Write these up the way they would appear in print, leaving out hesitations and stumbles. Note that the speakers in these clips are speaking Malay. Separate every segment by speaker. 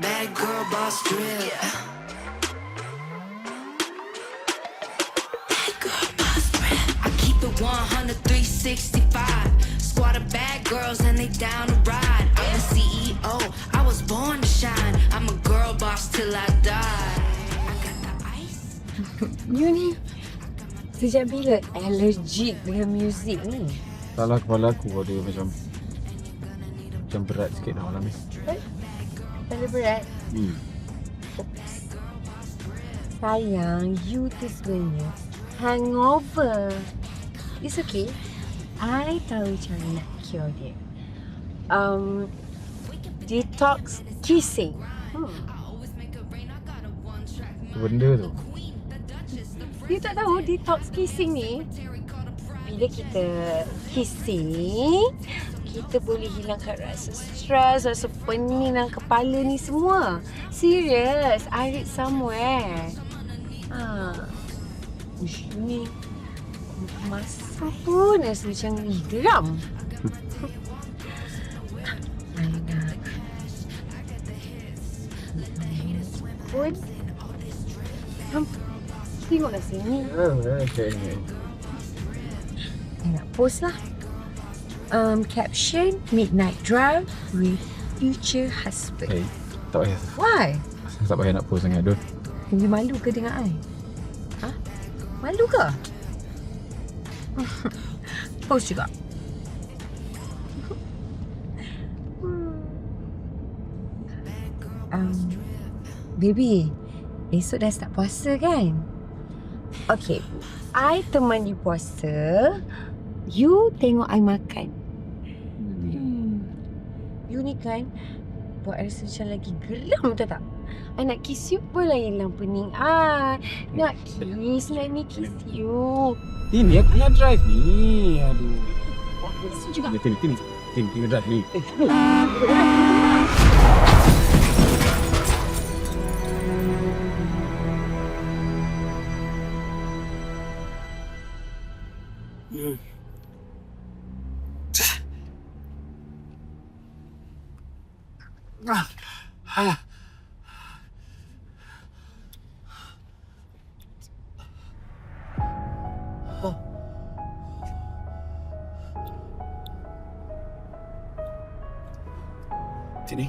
Speaker 1: Bad girl boss drip. Bad girl boss drip. I keep it 100, 365. Squad of bad girls and they down to ride. I'm the CEO, I was born to shine. I'm a girl boss till I die. I got the ice.
Speaker 2: You ni sejak bila allergic dengan muzik ni?
Speaker 3: Salah kepala aku ada macam berat sikit dah malam ni.
Speaker 2: Terlalu berat? Sayang, you tu sebenarnya hangover. It's okay. I tahu cara nak cure dia. Detox kissing.
Speaker 3: Benda tu.
Speaker 2: You tak tahu detox kissing ni? Bila kita kissing, kita boleh hilangkan rasa stres, rasa pening dalam kepala ni semua. Serious, I read somewhere. Ush, ni masa pun rasa macam geram. Pun tengoklah sini.
Speaker 3: Okay.
Speaker 2: Nak post lah. Caption, midnight drive with future husband.
Speaker 3: Hey, tak payah.
Speaker 2: Why?
Speaker 3: Tak payah nak post sangat tu.
Speaker 2: You malu ke dengan I? Ha? Malu ke? Post juga. Baby, esok dah start puasa kan? Okay, I teman you puasa. You tengok I makan. You ni kan buat I rasa macam lagi geram, tahu tak? I nak kiss you pun lah hilang pening I. Nak kiss, let me kiss you.
Speaker 3: Ini aku nak drive ni. Aduh.
Speaker 2: Kiss you juga.
Speaker 3: Tini drive ni. Tini.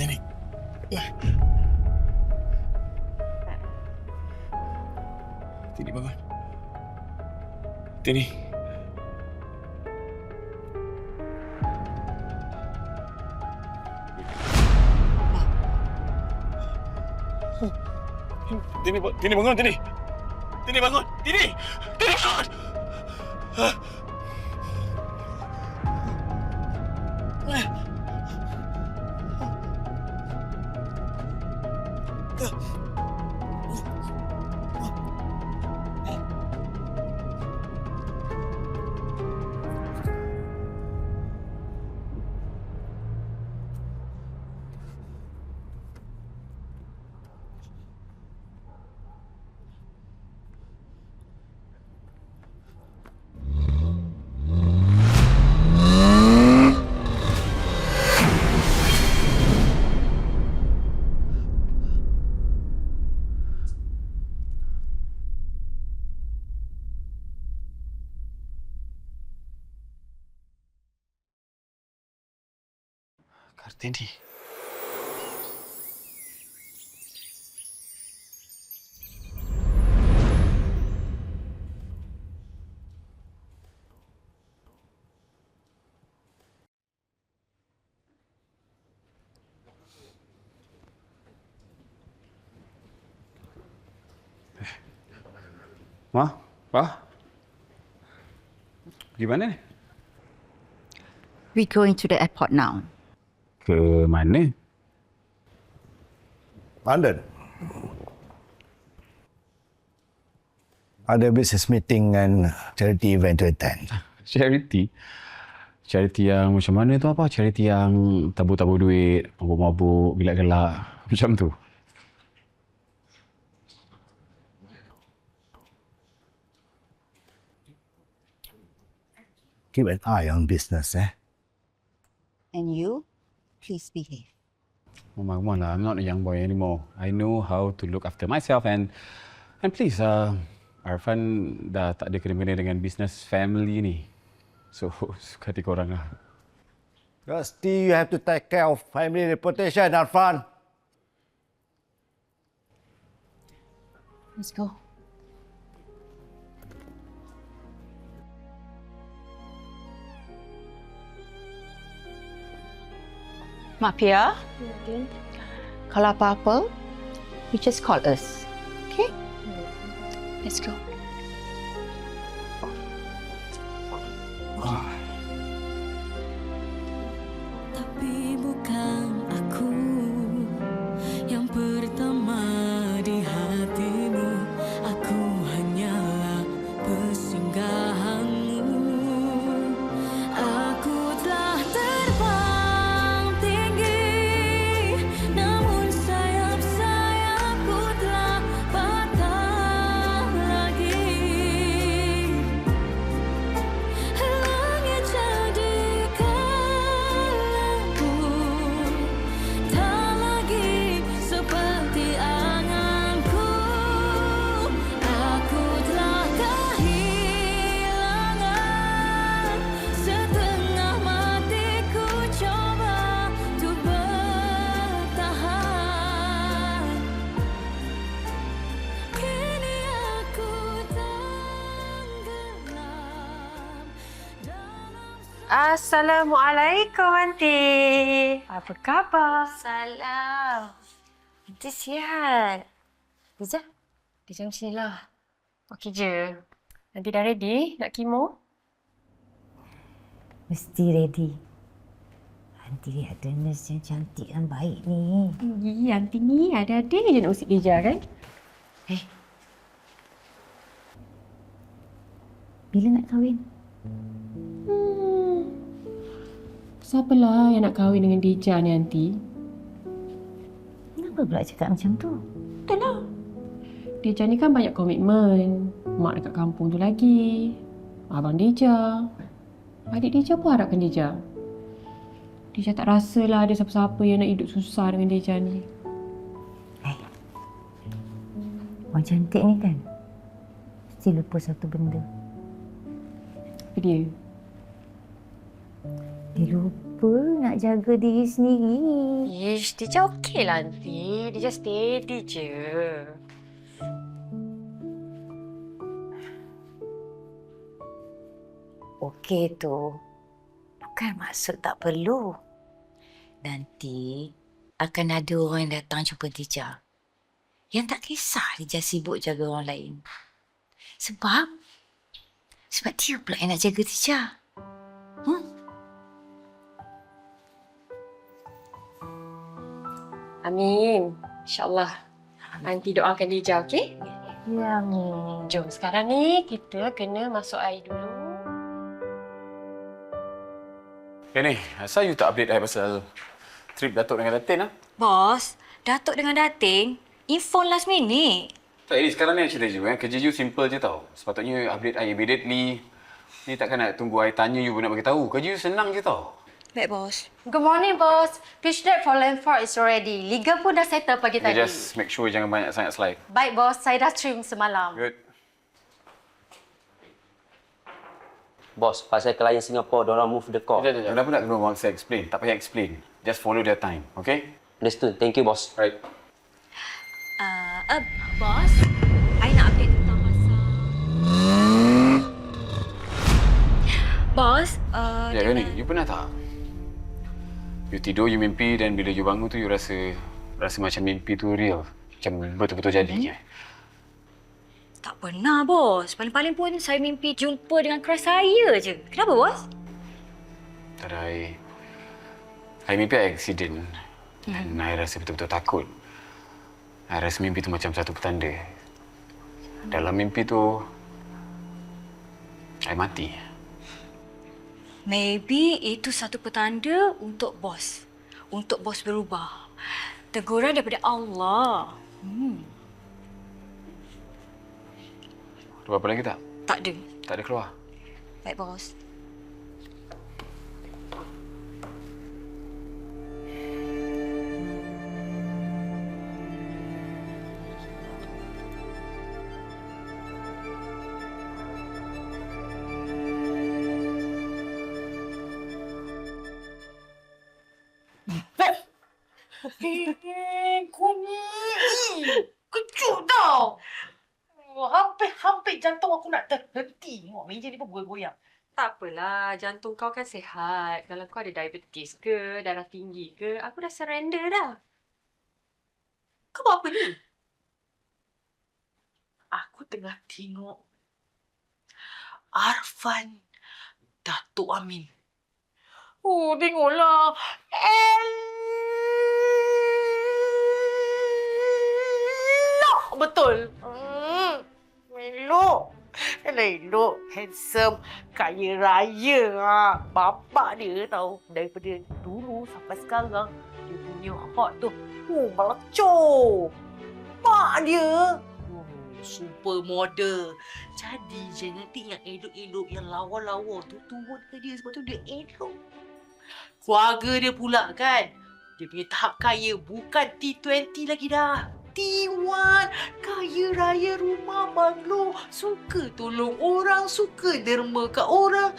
Speaker 3: Tini. Tini bangun. Tini. Tini bangun, Tini. Tini bangun. Tini. Tini bangun. Kartini. Ma? Pa? Gimana ni?
Speaker 4: We're going to the airport now.
Speaker 3: Ke mana?
Speaker 5: London. Ada business meeting and charity event to attend.
Speaker 3: Charity? Charity yang macam mana tu apa? Charity yang tabur-tabur duit, mabuk-mabuk, gelak-gelak. Macam tu.
Speaker 5: keep an eye on business, eh?
Speaker 4: And you, please behave.
Speaker 3: Mama, come on lah. I'm not a young boy anymore. I know how to look after myself and please, Arfan dah tak ada kena-mena dengan business family ni. So, suka hati korang lah.
Speaker 5: But still, you have to take care of family reputation, Arfan.
Speaker 2: Let's go.
Speaker 4: Mak Pia, kalau apa-apa, you just call us. Okay? Let's go.
Speaker 1: Tapi bukan aku yang pertama di hatimu. Aku hanyalah persinggahanmu. Aku telah terbang tinggi, namun sayap-sayapku telah patah lagi. Langit jadi kelabu, tak lagi seperti anganku. Aku telah kehilangan setengah matiku, coba untuk bertahan. Kini aku tenggelam dalam
Speaker 2: Assalamualaikum, Aunty. Apa khabar?
Speaker 6: Salam. Nanti sihat. Liza,
Speaker 2: Dia jam sini lah. Okey je. Nanti dah ready nak kemo?
Speaker 6: mesti ready. Nanti ada nurse yang cantik dan baik ni.
Speaker 2: Aunty ni ada-ada je nak usik Dija kan?
Speaker 6: Bila nak kahwin?
Speaker 2: Siapalah yang nak kahwin dengan Dija ni, Aunty?
Speaker 6: Kenapa pula cakap macam tu?
Speaker 2: Entahlah. Dija ni kan banyak komitmen. Mak dekat kampung tu lagi. Abang Dija. Adik Dija pun harapkan Dija. Dija tak rasalah ada siapa-siapa yang nak hidup susah dengan Dija ni.
Speaker 6: Orang cantik ni kan, mesti lupa satu benda.
Speaker 2: Apa dia?
Speaker 6: Dia lupa nak jaga diri sendiri.
Speaker 2: Ish, Dija okey lah, Aunty. Dija steady je.
Speaker 6: Okey tu, bukan maksud tak perlu. Nanti akan ada orang yang datang jumpa Dija yang tak kisah Dija sibuk jaga orang lain. Sebab dia pula yang nak jaga Dija.
Speaker 2: Amin. InsyaAllah. Aunty doakan Dija, okey?
Speaker 6: Ya, Amin.
Speaker 2: Jom sekarang ni kita kena masuk air dulu.
Speaker 3: ni, asal you tak update I pasal trip Datuk dengan Datin lah?
Speaker 7: Bos, Datuk dengan Datin, info last minute.
Speaker 3: Tak, ini sekarang ni cerita you, kerja you simple je tau. Sepatutnya update I immediately. Ni takkan nak tunggu I tanya you pun nak bagi tahu. Kerja you senang je tau.
Speaker 7: Baik, bos.
Speaker 2: Good morning, boss. Pitch deck for Land 4 is already. Liga pun dah settle pagi
Speaker 3: Okay,
Speaker 2: tadi.
Speaker 3: just make sure jangan banyak sangat slide.
Speaker 2: Baik, boss. Saya dah trim semalam.
Speaker 3: Good.
Speaker 8: Bos, pasal klien Singapore, diorang move the call.
Speaker 3: Sekejap. Kenapa nak kena orang saya explain? Tak payah explain. Just follow their time, okay?
Speaker 8: Understood. Thank you, bos.
Speaker 3: Right.
Speaker 7: Bos, I nak update tentang masa. Bos,
Speaker 3: Ya, ni, you pernah tak? You tidur, you mimpi dan bila you bangun tu, you rasa macam mimpi tu real. Macam betul-betul jadi je.
Speaker 7: tak pernah, bos. Paling-paling pun saya mimpi jumpa dengan crush saya je. Kenapa, bos?
Speaker 3: Tak ada, I mimpi I accident. Dan I rasa betul-betul takut. I rasa mimpi tu macam satu petanda. Dalam mimpi tu, I mati.
Speaker 7: Maybe itu satu petanda untuk bos. Untuk bos berubah. Teguran daripada Allah.
Speaker 3: Ada apa lagi tak?
Speaker 7: Tak ada.
Speaker 3: Tak ada keluar.
Speaker 7: Baik, bos.
Speaker 9: Kunyit. Kecut tau. Hampir jantung aku nak terhenti. Tengok meja ni pun goyang-goyang.
Speaker 2: Tak apalah, jantung kau kan sihat. Kalau kau ada diabetes ke, darah tinggi ke, aku dah surrender dah.
Speaker 9: Kau buat apa ni? Aku tengah tengok Arfan Datuk Amin. Oh, tengoklah. Elok betul. Elok. Elok. Handsome. Kaya raya. Bapak dia tahu. Daripada dulu sampai sekarang, dia punya hot tu. Melecur. Mak dia. Super model. Jadi je nanti yang elok-elok, yang lawa-lawa tu turun ke dia sebab tu dia elok. Keluarga dia pula kan. Dia punya tahap kaya bukan T20 lagi dah. T1. Kaya raya rumah banglo. Suka tolong orang. Suka derma kat orang.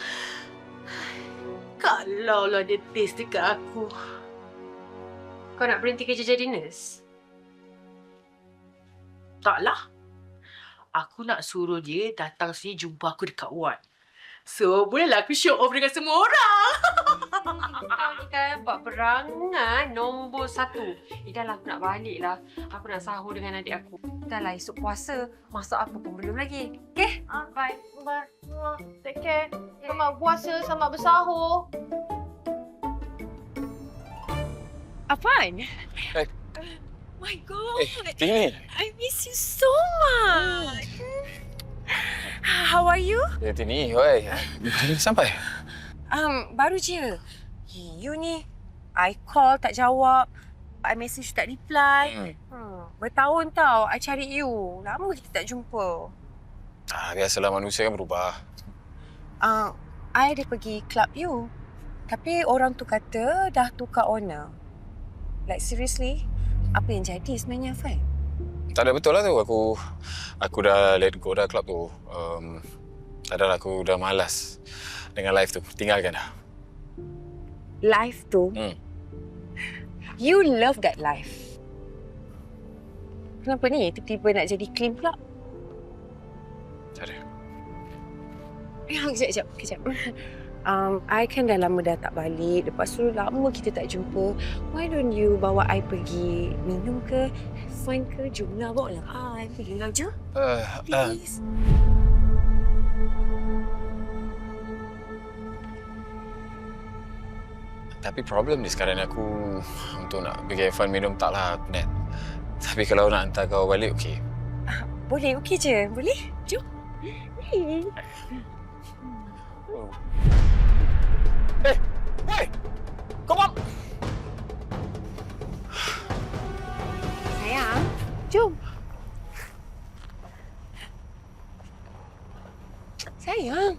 Speaker 9: Kalaulah dia taste dekat aku.
Speaker 2: Kau nak berhenti kerja jadi nurse?
Speaker 9: Taklah. Aku nak suruh dia datang sini jumpa aku dekat ward. So, bolehlah aku show off dengan semua orang.
Speaker 2: Kau ni kan buat perangai nombor 1. Dah lah, aku nak balik lah. Aku nak sahur dengan adik aku. Dah lah, esok puasa. Masak apa pun belum lagi. Okay?
Speaker 9: Bye. Bye. Take care. Selamat puasa, selamat bersahur.
Speaker 7: Afan?
Speaker 10: Hey.
Speaker 7: My God.
Speaker 10: Tini.
Speaker 7: I miss you so much. How are you?
Speaker 10: Tini, oi. Macam mana sampai?
Speaker 7: Baru je. You ni, I call tak jawab. I message tak reply. Bertahun tau I cari you. Lama kita tak jumpa.
Speaker 10: Biasalah manusia kan berubah.
Speaker 7: I ada pergi club you. Tapi orang tu kata dah tukar owner. Like seriously? Apa yang jadi sebenarnya, Afan?
Speaker 10: Tak ada, betul lah tu. Aku dah let go dah club tu. Adalah aku dah malas dengan life tu. Tinggalkan dah.
Speaker 7: Life tu? You love that life. Kenapa ni tiba-tiba nak jadi clean pula?
Speaker 10: Tak ada.
Speaker 7: Kejap. I kan dah lama dah tak balik. Lepas tu lama kita tak jumpa. Why don't you bawa I pergi minum ke? Have fun ke? Jomlah, bawa lah I. Pergilah je. Please.
Speaker 10: Tapi problem ni sekarang aku untuk nak pergi have fun minum taklah penat. Tapi kalau nak hantar kau balik, okey.
Speaker 7: Boleh, okey je. Boleh? Jom. Boleh.
Speaker 10: Hey! Kau buat...
Speaker 2: Sayang, jom. Sayang.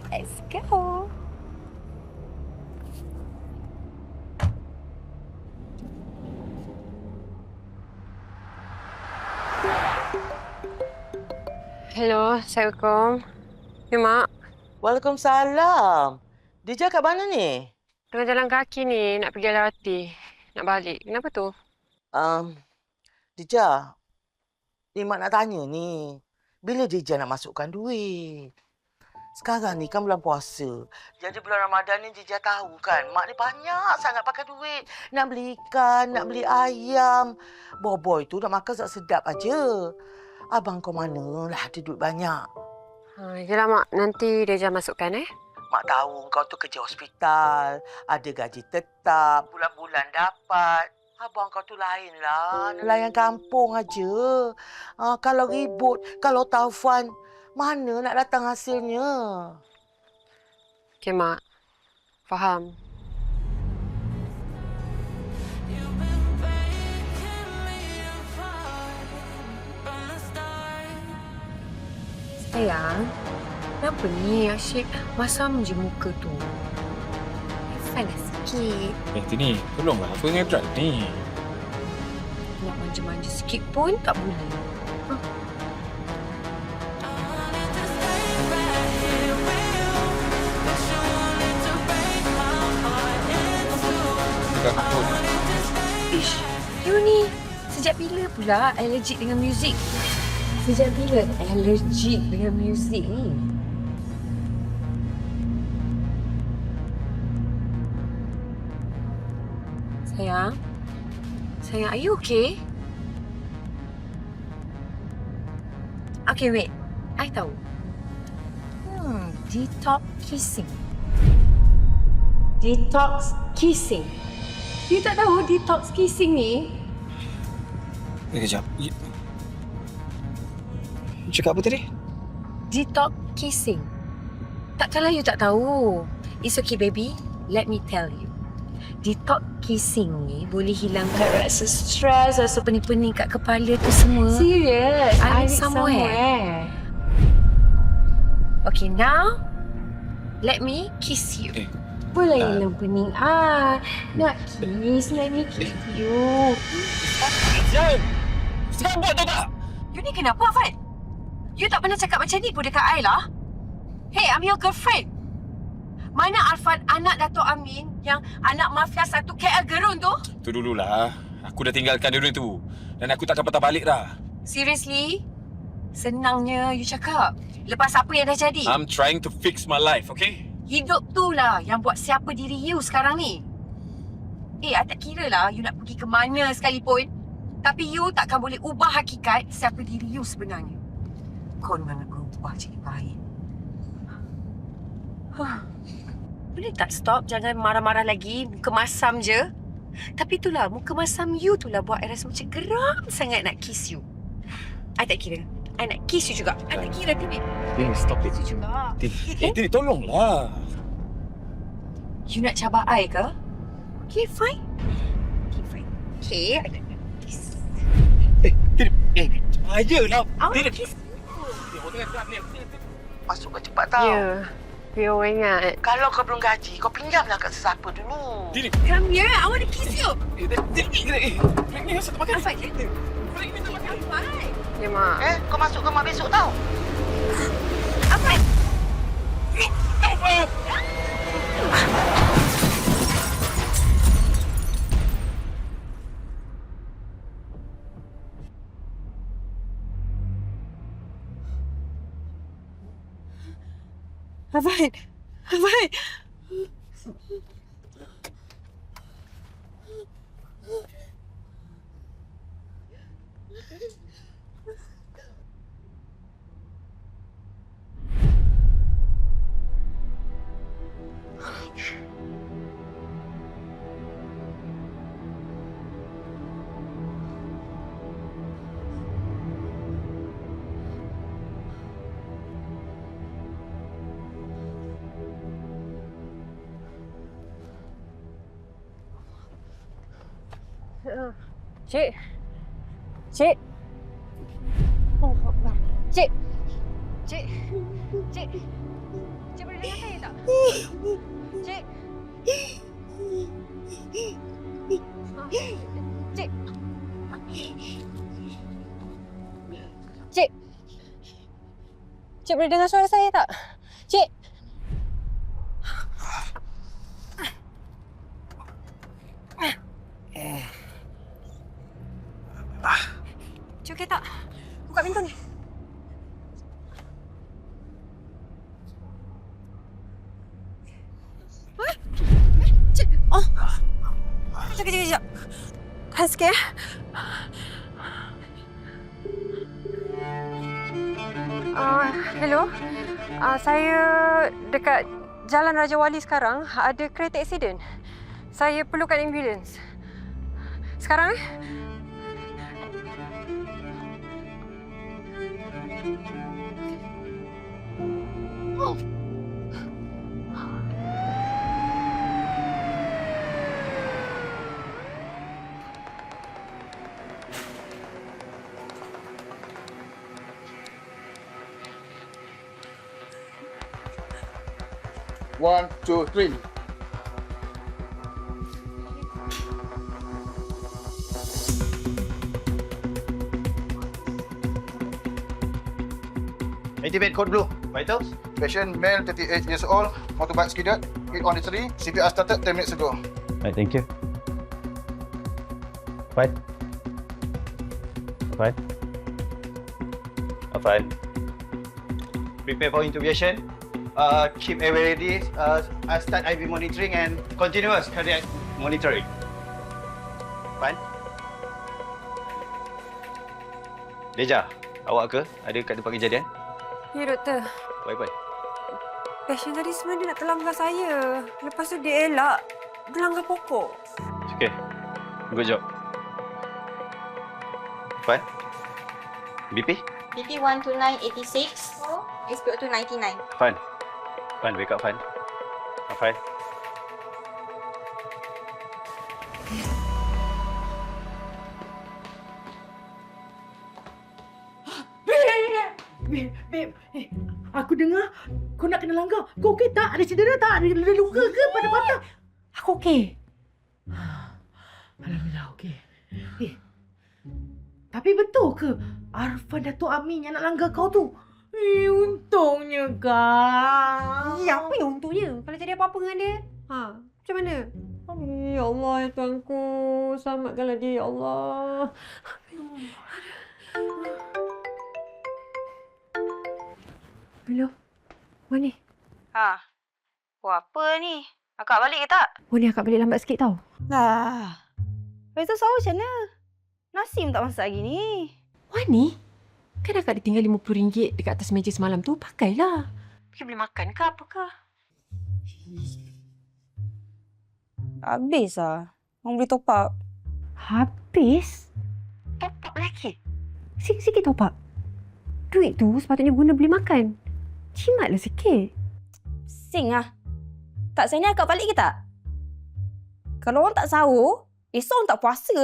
Speaker 7: Let's go.
Speaker 2: Hello, Assalamualaikum. Ya, Mak.
Speaker 9: Waalaikumsalam. Dija kat mana ni?
Speaker 2: Tengah jalan kaki ni, nak pergi LRT. Nak balik. Kenapa tu?
Speaker 9: Dija, ni Mak nak tanya ni. Bila Dija nak masukkan duit? Sekarang ni kan bulan puasa. Jadi bulan Ramadan ni Dija tahu kan, Mak ni banyak sangat pakai duit. Nak beli ikan, nak beli ayam. Boboy tu nak makan sedap-sedap aja. Abang kau mana lah ada duit banyak?
Speaker 2: Yelah, Mak. Nanti dia jangan masukkan,
Speaker 9: Mak tahu kau tu kerja hospital. Ada gaji tetap, bulan-bulan dapat. Abang kau tu lain lah. Nelayan kampung aja. Kalau ribut, kalau taufan, mana nak datang hasilnya?
Speaker 2: Okey, Mak. Faham. Sayang, kenapa ni asyik masam je muka tu? Fun lah sikit.
Speaker 10: Tini, tolonglah. Apa dengan drive ni?
Speaker 2: Nak manja-manja sikit pun tak boleh.
Speaker 10: takut.
Speaker 2: Ish, you ni sejak bila pula allergic dengan muzik? Sejak bila allergic dengan muzik ni? Sayang? Sayang, are you okay? Okay, wait. I tahu. Detox kissing. Detox kissing. You tak tahu detox kissing ni?
Speaker 11: Kejap. You cakap apa tadi?
Speaker 2: Detox kissing. Takkanlah you tak tahu. It's okay, baby. Let me tell you. Detox kissing ni boleh hilangkan rasa stres, rasa pening-pening kat kepala tu semua. Serious? I read somewhere. Okay, now let me kiss you. Boleh hilang pening. Nak kiss, let me kiss you.
Speaker 11: Jangan! Jangan buat tu tak?
Speaker 2: You ni kenapa, Afan? You tak pernah cakap macam ni pun dekat I lah. Hey, I'm your girlfriend. Mana Arfan, anak Dato' Amin yang anak mafia 1 KL Gerun tu?
Speaker 11: Tu dululah. Aku dah tinggalkan dia tu. Dan aku takkan patah balik dah.
Speaker 2: Seriously? Senangnya you cakap. Lepas apa yang dah jadi?
Speaker 11: I'm trying to fix my life, okay?
Speaker 2: Hidup tu lah yang buat siapa diri you sekarang ni. I tak kira lah you nak pergi ke mana sekalipun. Tapi you takkan boleh ubah hakikat siapa diri you sebenarnya. Kau nak berubah jadi baik. Boleh tak stop? Jangan marah-marah lagi. Muka masam je. Tapi itulah, muka masam you tu lah buat I rasa macam geram sangat nak kiss you. I tak kira. I nak kiss you juga. I tak kira, Tini.
Speaker 11: Tini, stop it.
Speaker 2: Juga.
Speaker 11: Tini, tolonglah.
Speaker 2: You nak cabar I ke? Okay, fine. Okay, fine. Okay, I nak kiss.
Speaker 11: Tini, aja lah.
Speaker 2: I want to kiss you.
Speaker 9: Masuk ke cepat tau.
Speaker 7: Ya. Pio ingat.
Speaker 9: Kalau kau belum gaji, kau pinjamlah kat sesiapa dulu.
Speaker 11: Tini.
Speaker 2: Come here. I want to kiss you.
Speaker 11: Tini, ni asal makan.
Speaker 2: Afan, Afan.
Speaker 7: Ya, Mak.
Speaker 9: Kau masuk kamar besok tau.
Speaker 2: Afan. Afan. Afan. Cik. Cik. Oh, Allah. Cik. Cik. Cik. Cik boleh dengar saya tak? Cik. Cik. Cik. Cik boleh dengar suara saya tak? Cik. Cik okey tak? Buka pintu ni. Cik. Oh. Sekejap. Tahan sikit ya. Hello. Saya dekat Jalan Raja Wali sekarang. Ada kereta aksiden. Saya perlukan ambulans. Sekarang Oh.
Speaker 5: One, two, three.
Speaker 12: Activate code blue. Vitals. Patient male 38 years old, motorbike skidded, hit on the tree. CPR started 10 minutes ago.
Speaker 5: Right, thank you.
Speaker 12: Afan? Afan? Afan? Prepare for intubation. Keep airway ready. Start IV monitoring and continuous cardiac monitoring. Afan? Deja, awak ke? Ada kat tempat kejadian?
Speaker 7: Ya, doktor.
Speaker 12: Baik-baik.
Speaker 7: Pasien tadi sebenarnya nak terlanggar saya. Lepas tu dia elak. Berlanggar pokok.
Speaker 12: Okay. Good job. Afan? BP?
Speaker 13: BP 12986. SpO2 99.
Speaker 12: Afan? Afan, wake up, Afan. Afan?
Speaker 9: Babe, aku dengar kau nak kena langgar. Kau okey tak? Ada cedera tak? Ada luka ke pada mata? Aku okey. Alhamdulillah okey. Tapi betul ke Arfan Datuk Amin yang nak langgar kau tu? Untungnya kau.
Speaker 7: Ya, apa yang untungnya? Kalau jadi apa-apa dengan dia? Macam mana? Ya Allah, ya Tuanku. Selamatkanlah dia, ya Allah. Hello? Mana?
Speaker 13: Apa ni? Akak balik ke tak?
Speaker 7: Oh ni akak balik lambat sikit tau.
Speaker 13: Lepas tu sahur macam mana? Nasi pun tak masak lagi ni.
Speaker 7: Wani? Kan akak ditinggal RM50 dekat atas meja semalam tu. Pakailah. Pergi beli makan ke apakah?
Speaker 13: Habis lah. Orang boleh top up.
Speaker 7: Habis? Top up lagi? Sikit-sikit top up. Duit tu sepatutnya guna beli makan. Jimatlah sikit.
Speaker 13: Sing lah. Tak saya ni akak balik ke tak? Kalau orang tak sahur, esok orang tak puasa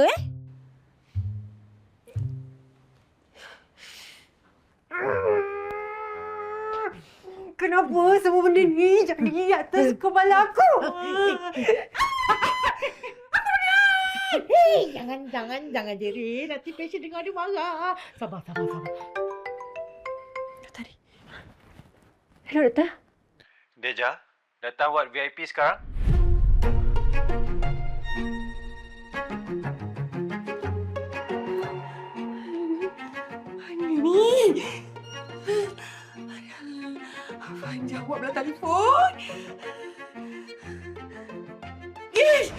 Speaker 7: Kenapa semua benda ni jadi atas kepala aku?
Speaker 9: Jangan jerit. Nanti pasien dengar dia marah. Sabar.
Speaker 7: Tadi. Hello, doktor.
Speaker 12: Deja, datang ward VIP sekarang.
Speaker 7: Ni. Abang jawablah telefon. Ish!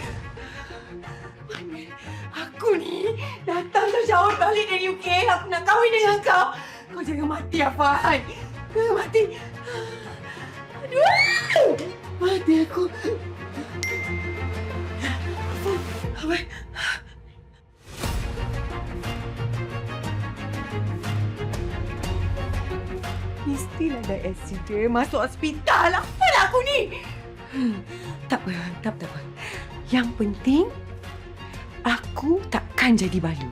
Speaker 7: Aku ni datang jauh balik dari UK. Aku nak kahwin dengan kau. Kau jangan mati, Afan. Jangan mati. Aduh! Mati aku. Afan. Mestilah ada accident masuk hospital. Apa lah aku ni? Tak apa. Yang penting, aku takkan jadi balu.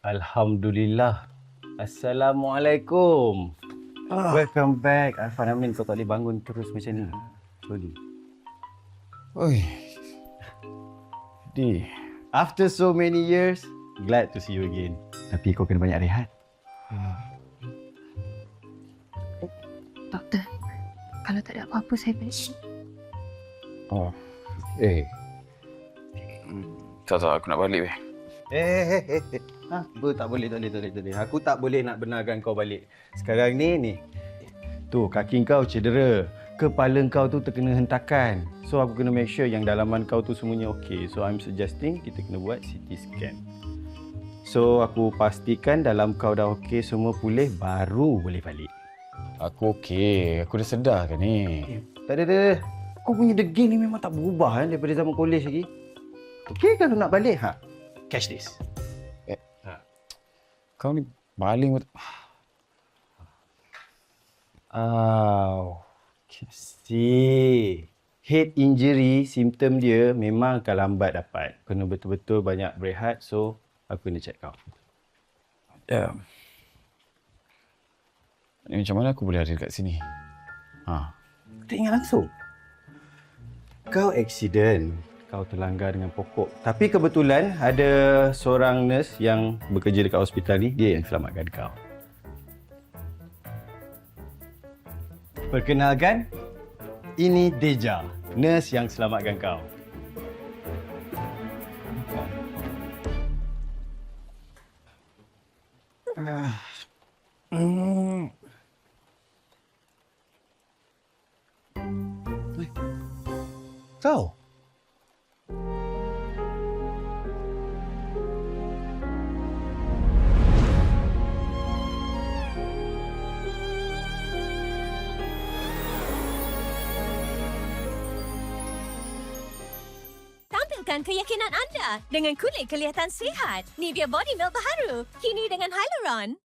Speaker 5: Alhamdulillah. Assalamualaikum. Welcome back. Arfan Amin, kau tak boleh bangun terus macam ni. Sorry.
Speaker 10: Oi. Di.
Speaker 5: After so many years, glad to see you again. Tapi kau kena banyak rehat.
Speaker 2: Doktor, kalau tak ada apa-apa saya balik.
Speaker 10: Oh. Tak, aku nak balik weh.
Speaker 5: Tak boleh. Aku tak boleh nak benarkan kau balik. Sekarang ni. Tu, kaki kau cedera. Kepala kau tu terkena hentakan. So, aku kena make sure yang dalaman kau tu semuanya okey. So, I'm suggesting kita kena buat CT scan. So, aku pastikan dalam kau dah okey, semua pulih, baru boleh balik.
Speaker 10: Aku okey. Aku dah sedar ke ni?
Speaker 5: Tak ada. Kau punya degil ni memang tak berubah daripada zaman kolej lagi. Okey kalau nak balik, catch this.
Speaker 10: Kau ni paling...
Speaker 5: See. Head injury, simptom dia memang akan lambat dapat. Kena betul-betul banyak berehat, so aku kena check kau.
Speaker 3: Ya. Ni macam mana aku boleh ada dekat sini?
Speaker 5: Tak ingat langsung. Kau accident. Kau terlanggar dengan pokok. Tapi kebetulan ada seorang nurse yang bekerja dekat hospital ni, dia yang selamatkan kau. Perkenalkan, ini Deja, nurse yang selamatkan kau. Kau?
Speaker 14: Tampilkan keyakinan anda dengan kulit kelihatan sihat. Nivea Body Milk baharu, kini dengan Hyaluron.